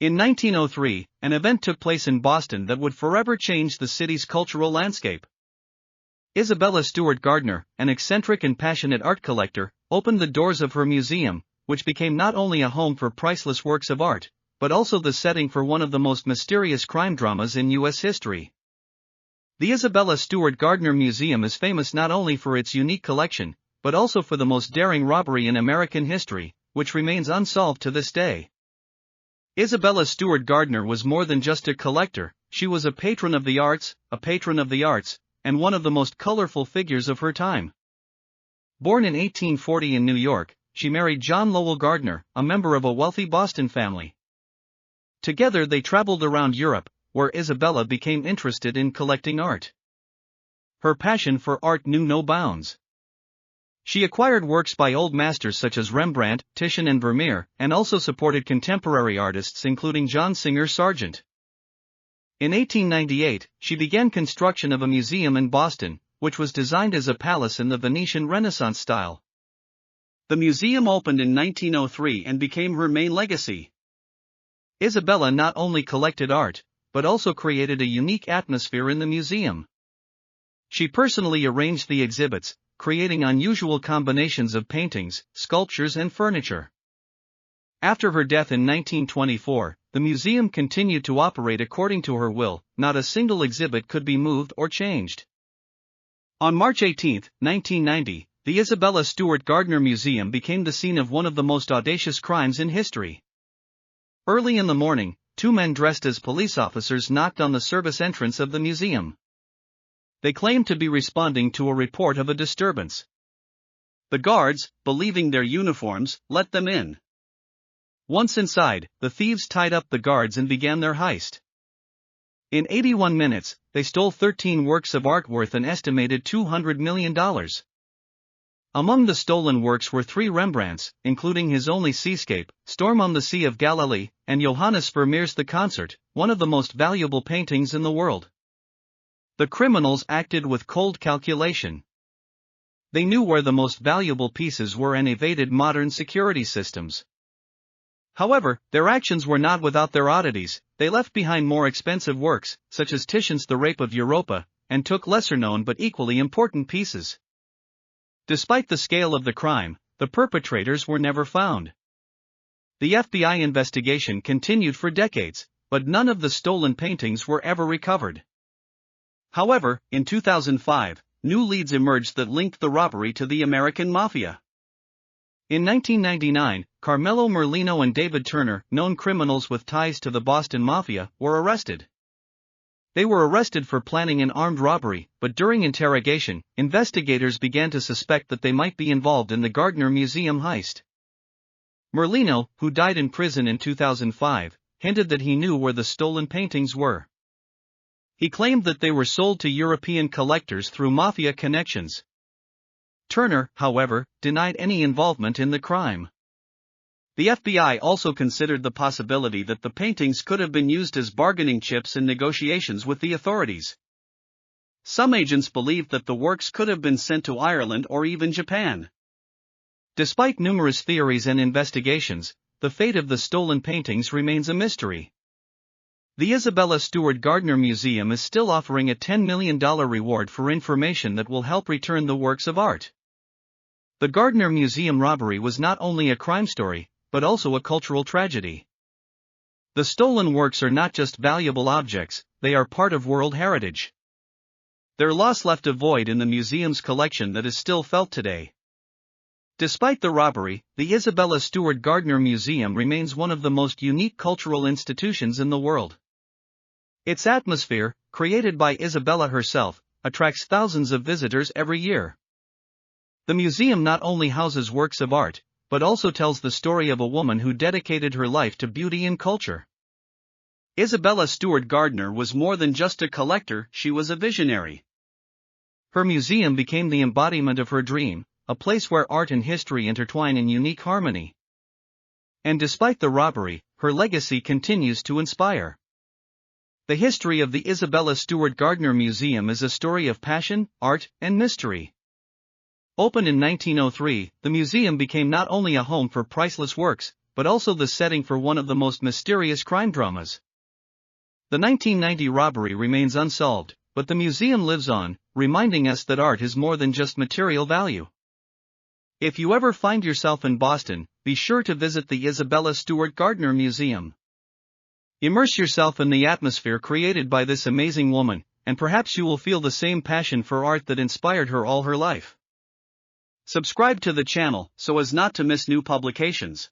In 1903, an event took place in Boston that would forever change the city's cultural landscape. Isabella Stewart Gardner, an eccentric and passionate art collector, opened the doors of her museum, which became not only a home for priceless works of art, but also the setting for one of the most mysterious crime dramas in U.S. history. The Isabella Stewart Gardner Museum is famous not only for its unique collection, but also for the most daring robbery in American history, which remains unsolved to this day. Isabella Stewart Gardner was more than just a collector, she was a patron of the arts, and one of the most colorful figures of her time. Born in 1840 in New York, she married John Lowell Gardner, a member of a wealthy Boston family. Together they traveled around Europe, where Isabella became interested in collecting art. Her passion for art knew no bounds. She acquired works by old masters such as Rembrandt, Titian and Vermeer, and also supported contemporary artists including John Singer Sargent. In 1898, she began construction of a museum in Boston, which was designed as a palace in the Venetian Renaissance style. The museum opened in 1903 and became her main legacy. Isabella not only collected art, but also created a unique atmosphere in the museum. She personally arranged the exhibits, creating unusual combinations of paintings, sculptures and furniture. After her death in 1924, the museum continued to operate according to her will, not a single exhibit could be moved or changed. On March 18, 1990, the Isabella Stewart Gardner Museum became the scene of one of the most audacious crimes in history. Early in the morning, two men dressed as police officers knocked on the service entrance of the museum. They claimed to be responding to a report of a disturbance. The guards, believing their uniforms, let them in. Once inside, the thieves tied up the guards and began their heist. In 81 minutes, they stole 13 works of art worth an estimated $200 million. Among the stolen works were 3 Rembrandts, including his only seascape, Storm on the Sea of Galilee, and Johannes Vermeer's The Concert, one of the most valuable paintings in the world. The criminals acted with cold calculation. They knew where the most valuable pieces were and evaded modern security systems. However, their actions were not without their oddities. They left behind more expensive works, such as Titian's The Rape of Europa, and took lesser-known but equally important pieces. Despite the scale of the crime, the perpetrators were never found. The FBI investigation continued for decades, but none of the stolen paintings were ever recovered. However, in 2005, new leads emerged that linked the robbery to the American Mafia. In 1999, Carmelo Merlino and David Turner, known criminals with ties to the Boston Mafia, were arrested. They were arrested for planning an armed robbery, but during interrogation, investigators began to suspect that they might be involved in the Gardner Museum heist. Merlino, who died in prison in 2005, hinted that he knew where the stolen paintings were. He claimed that they were sold to European collectors through mafia connections. Turner, however, denied any involvement in the crime. The FBI also considered the possibility that the paintings could have been used as bargaining chips in negotiations with the authorities. Some agents believed that the works could have been sent to Ireland or even Japan. Despite numerous theories and investigations, the fate of the stolen paintings remains a mystery. The Isabella Stewart Gardner Museum is still offering a $10 million reward for information that will help return the works of art. The Gardner Museum robbery was not only a crime story, but also a cultural tragedy. The stolen works are not just valuable objects, they are part of world heritage. Their loss left a void in the museum's collection that is still felt today. Despite the robbery, the Isabella Stewart Gardner Museum remains one of the most unique cultural institutions in the world. Its atmosphere, created by Isabella herself, attracts thousands of visitors every year. The museum not only houses works of art, but also tells the story of a woman who dedicated her life to beauty and culture. Isabella Stewart Gardner was more than just a collector, she was a visionary. Her museum became the embodiment of her dream, a place where art and history intertwine in unique harmony. And despite the robbery, her legacy continues to inspire. The history of the Isabella Stewart Gardner Museum is a story of passion, art, and mystery. Opened in 1903, the museum became not only a home for priceless works, but also the setting for one of the most mysterious crime dramas. The 1990 robbery remains unsolved, but the museum lives on, reminding us that art is more than just material value. If you ever find yourself in Boston, be sure to visit the Isabella Stewart Gardner Museum. Immerse yourself in the atmosphere created by this amazing woman, and perhaps you will feel the same passion for art that inspired her all her life. Subscribe to the channel so as not to miss new publications.